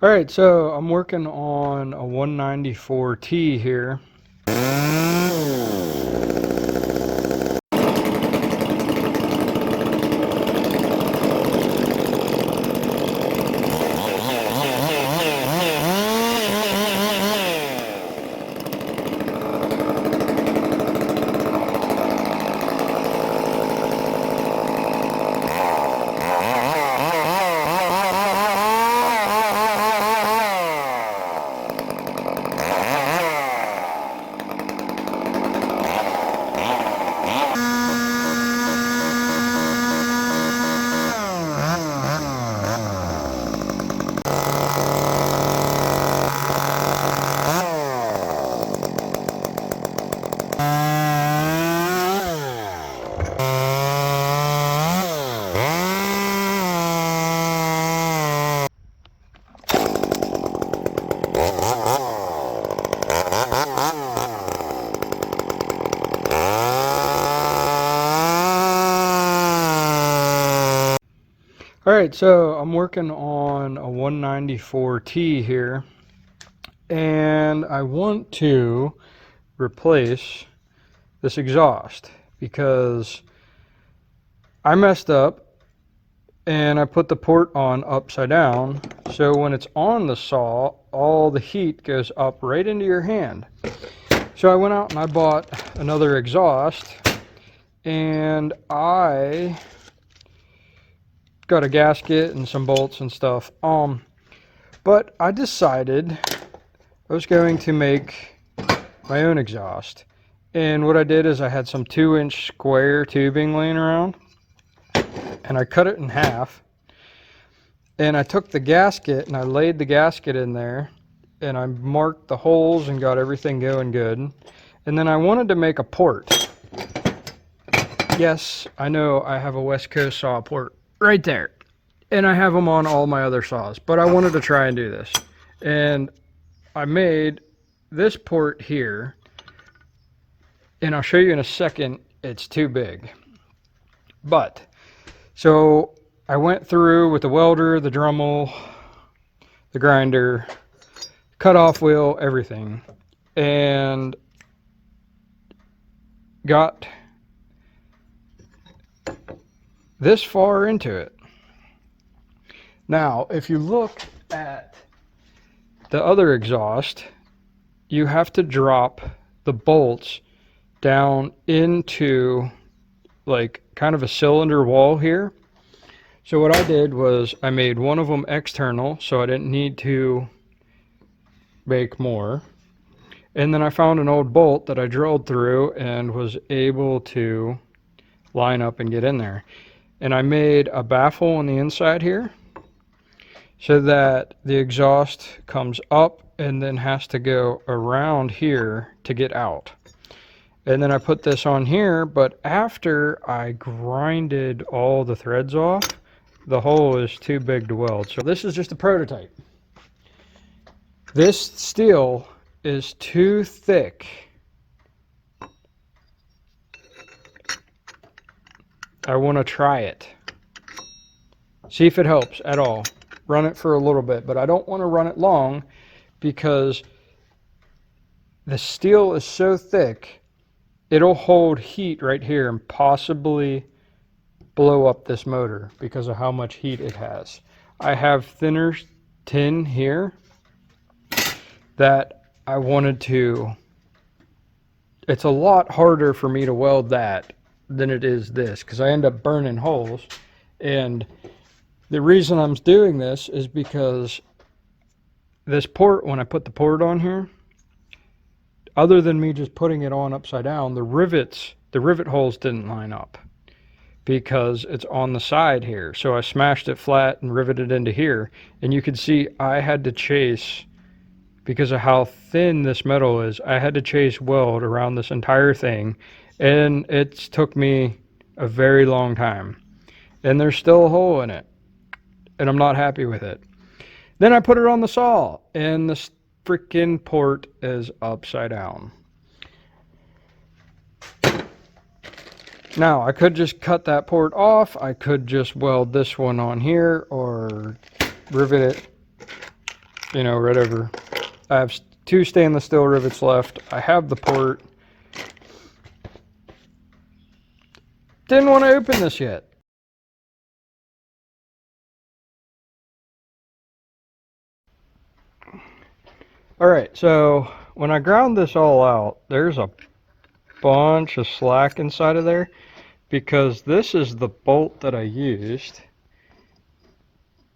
All right, so I'm working on a 194T here. All right, so I'm working on a 194T here, and I want to replace this exhaust because I messed up and I put the port on upside down, so when it's on the saw, all the heat goes up right into your hand. So I went out and I bought another exhaust, and I got a gasket and some bolts and stuff. But I decided I was going to make my own exhaust. And what I did is I had some 2-inch square tubing laying around, and I cut it in half. And I took the gasket and I laid the gasket in there, and I marked the holes and got everything going good. And then I wanted to make a port. Yes, I know I have a West Coast saw port right there, and I have them on all my other saws, but I wanted to try and do this. And I made this port here, and I'll show you in a second. It's too big, but so I went through with the welder, the Dremel, the grinder, cutoff wheel, everything, and got this far into it. Now, if you look at the other exhaust, you have to drop the bolts down into like kind of a cylinder wall here. So what I did was I made one of them external, so I didn't need to make more. And then I found an old bolt that I drilled through and was able to line up and get in there. And I made a baffle on the inside here so that the exhaust comes up and then has to go around here to get out. And then I put this on here, but after I grinded all the threads off, the hole is too big to weld. So this is just a prototype. This steel is too thick. I want to try it. See if it helps at all. Run it for a little bit, but I don't want to run it long because the steel is so thick, it'll hold heat right here and possibly blow up this motor because of how much heat it has. I have thinner tin here that I wanted to, it's a lot harder for me to weld that than it is this because I end up burning holes. And the reason I'm doing this is because this port, when I put the port on here, other than me just putting it on upside down, the rivet holes didn't line up because it's on the side here. So I smashed it flat and riveted into here, and you can see I had to chase, because of how thin this metal is, I had to chase weld around this entire thing, and it took me a very long time. And there's still a hole in it, and I'm not happy with it. Then I put it on the saw, and the freaking port is upside down. Now, I could just cut that port off. I could just weld this one on here or rivet it you know, right over. I have 2 stainless steel rivets left. I have the port. Didn't want to open this yet. Alright, so when I ground this all out, there's a bunch of slack inside of there because this is the bolt that I used.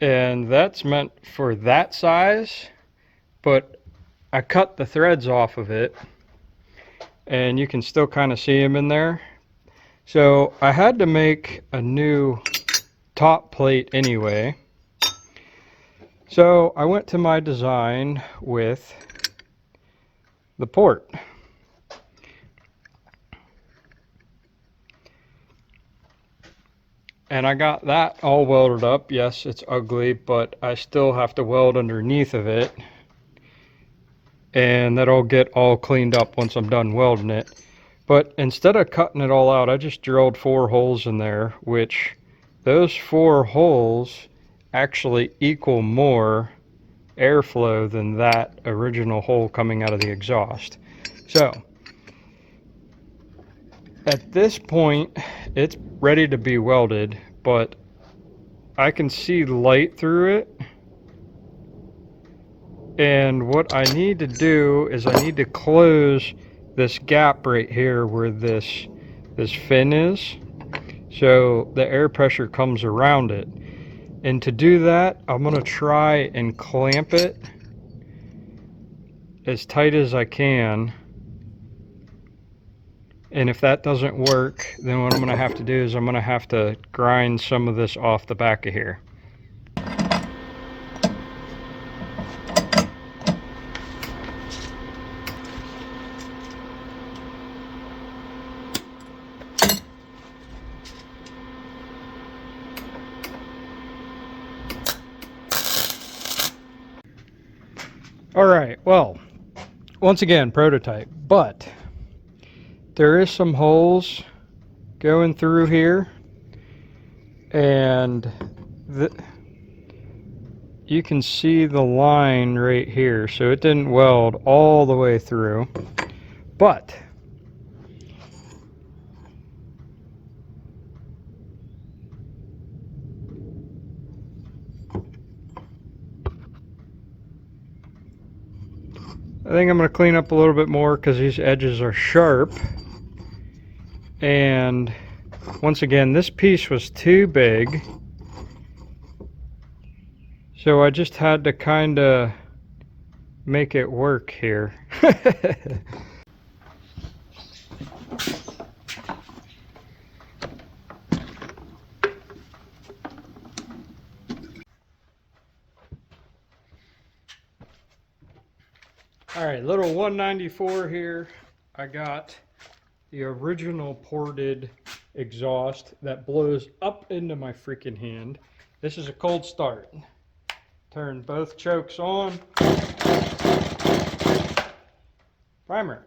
And that's meant for that size, but I cut the threads off of it and you can still kind of see them in there. So I had to make a new top plate anyway. So I went to my design with the port. And I got that all welded up. Yes, it's ugly, but I still have to weld underneath of it. And that'll get all cleaned up once I'm done welding it. But instead of cutting it all out, I just drilled 4 holes in there, which those 4 holes actually equal more airflow than that original hole coming out of the exhaust. So at this point it's ready to be welded, but I can see light through it, and what I need to do is I need to close this gap right here where this fin is, so the air pressure comes around it. And to do that, I'm going to try and clamp it as tight as I can. And if that doesn't work, then what I'm going to have to do is I'm going to have to grind some of this off the back of here. Alright, well, once again, prototype, but there is some holes going through here, and you can see the line right here, so it didn't weld all the way through, but I think I'm going to clean up a little bit more because these edges are sharp. And once again, this piece was too big, so I just had to kind of make it work here. Alright, little 194 here. I got the original ported exhaust that blows up into my freaking hand. This is a cold start. Turn both chokes on. Primer.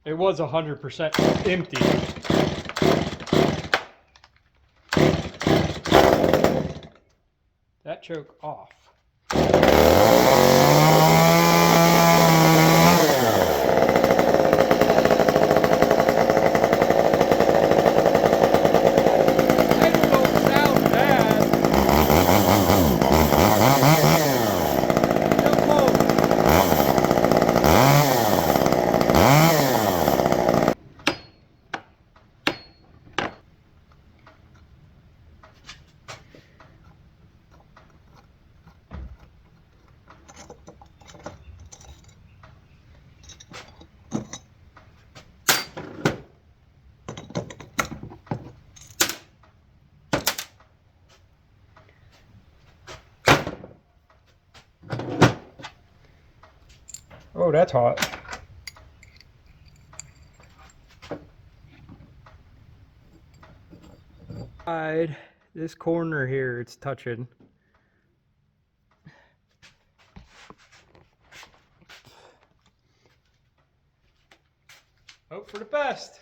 It was 100% empty. That choke off. Oh, that's hot. This corner here, it's touching. Hope for the best.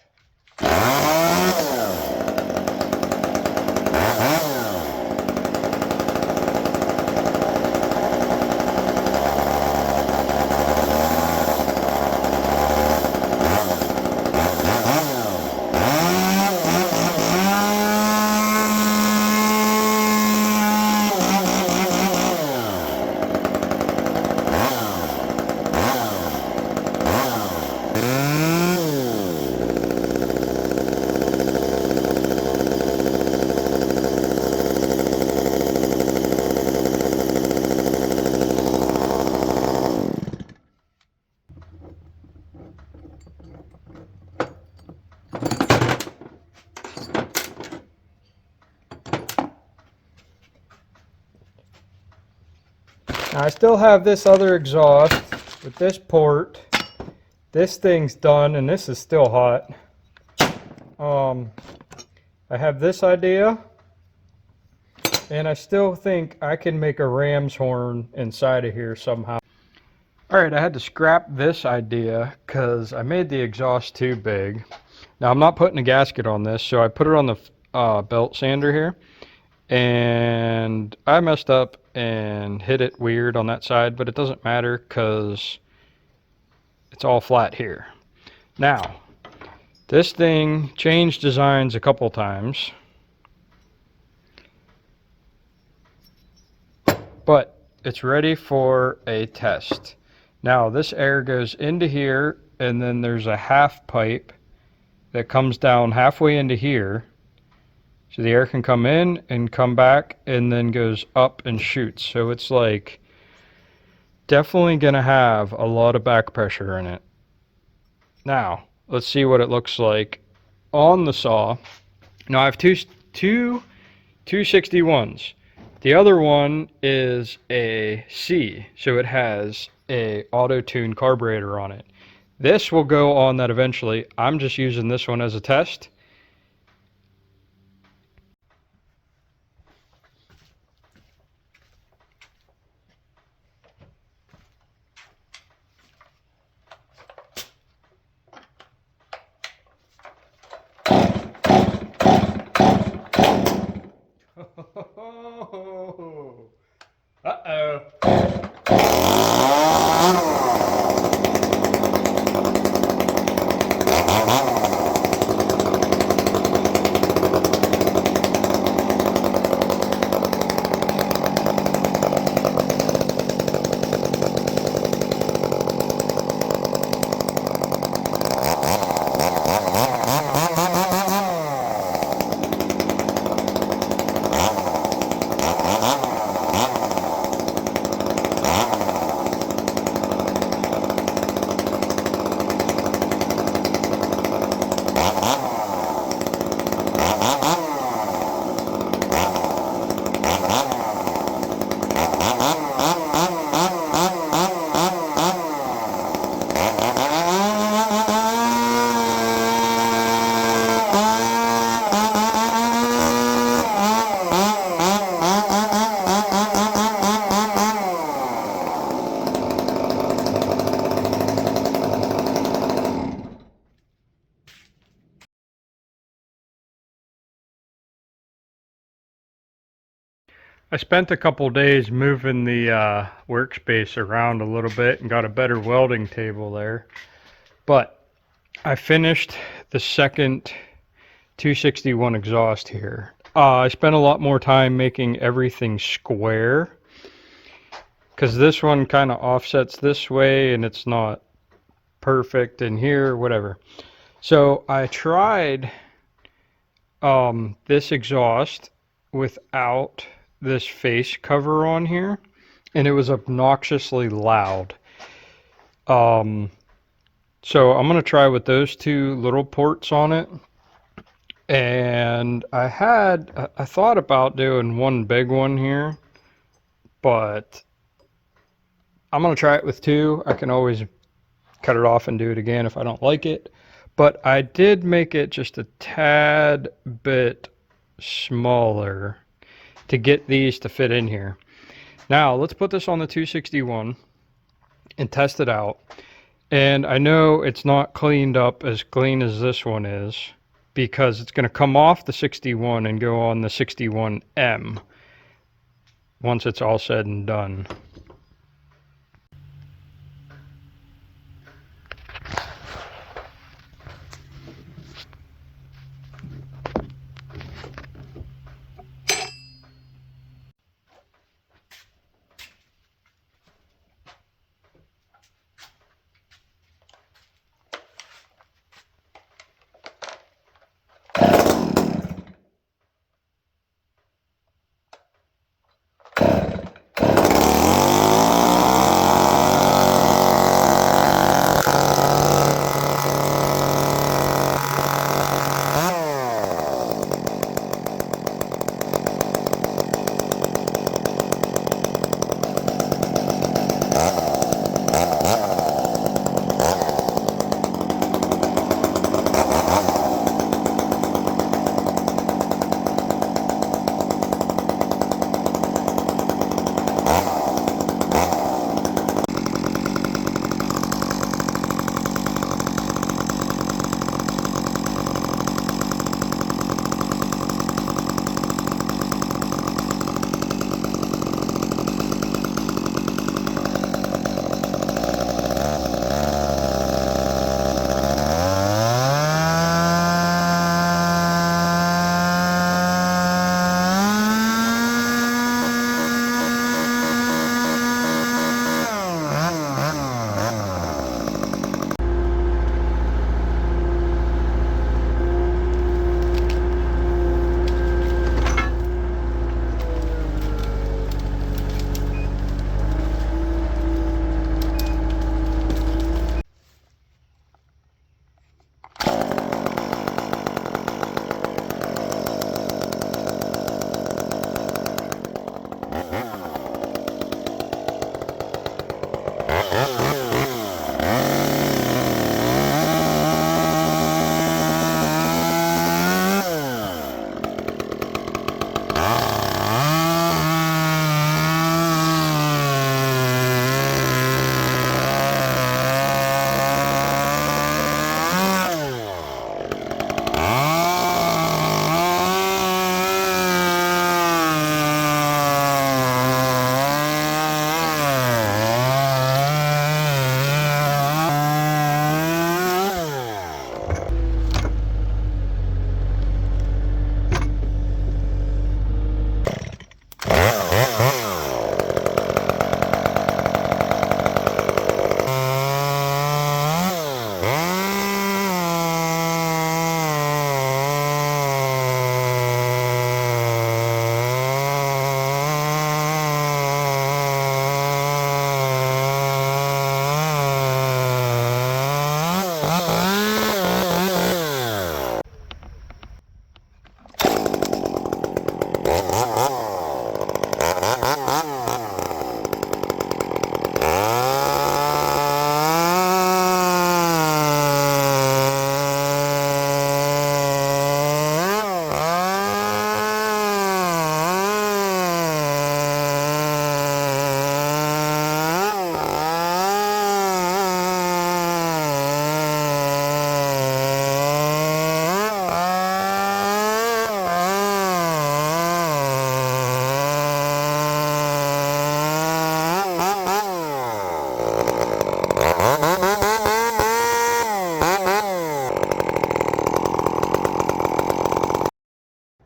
Now I still have this other exhaust with this port. This thing's done and this is still hot. I have this idea, and I still think I can make a ram's horn inside of here somehow. Alright, I had to scrap this idea because I made the exhaust too big. Now I'm not putting a gasket on this, so I put it on the belt sander here. And I messed up and hit it weird on that side, but it doesn't matter because it's all flat here. Now, this thing changed designs a couple times, but it's ready for a test. Now, this air goes into here, and then there's a half pipe that comes down halfway into here. So the air can come in and come back and then goes up and shoots. So it's like definitely gonna have a lot of back pressure in it. Now, let's see what it looks like on the saw. Now I have two 261s. The other one is a C, so it has a auto-tune carburetor on it. This will go on that eventually. I'm just using this one as a test. Uh-oh. I spent a couple days moving the workspace around a little bit and got a better welding table there. But I finished the second 261 exhaust here. I spent a lot more time making everything square because this one kind of offsets this way and it's not perfect in here, whatever. So I tried this exhaust without this face cover on here, and it was obnoxiously loud. So I'm going to try with those two little ports on it. And I thought about doing one big one here, but I'm going to try it with two. I can always cut it off and do it again if I don't like it. But I did make it just a tad bit smaller to get these to fit in here. Now let's put this on the 261 and test it out. And I know it's not cleaned up as clean as this one is because it's going to come off the 61 and go on the 61M once it's all said and done.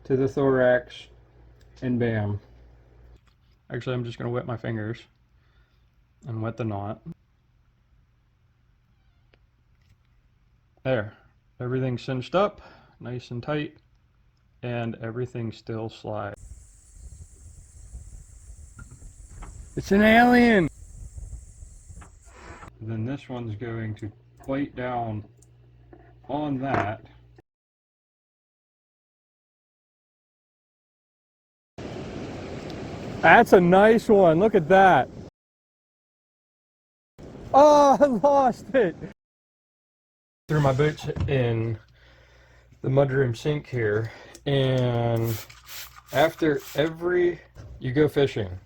To the thorax, and bam. Actually, I'm just going to wet my fingers and wet the knot. There. Everything's cinched up, nice and tight, and everything still slides. It's an alien! Then this one's going to bite down on that. That's a nice one. Look at that. Oh, I lost it. Threw my boots in the mudroom sink here, and after you go fishing,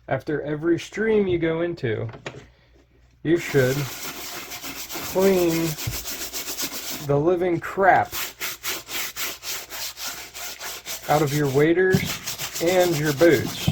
after every stream you go into, you should clean the living crap out of your waders and your boots.